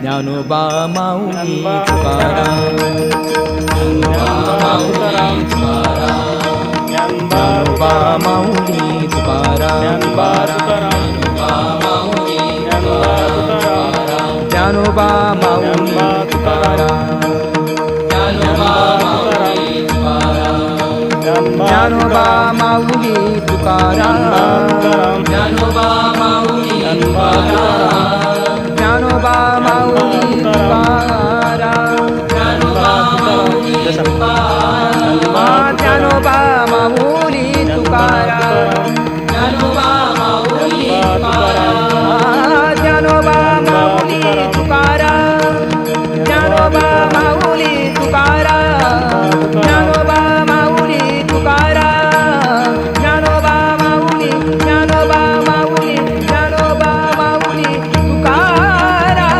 Dnyanoba Mauli Tukaram, Dnyanoba Mauli Tukaram, Dnyanoba Mauli Tukaram, Dnyanoba Mauli Tukaram, Dnyanoba Mauli Tukaram, Dnyanoba Mauli Tukaram, Dnyanoba Mauli Tukaram, Dnyanoba Mauli Tukaram, Dnyanoba Mauli Tukaram, Dnyanoba Mauli Tukaram, Dnyanoba Mauli Tukaram, Dnyanoba Mauli Tukaram, Dnyanoba Mauli, Dnyanoba Mauli, Dnyanoba Mauli Tukaram.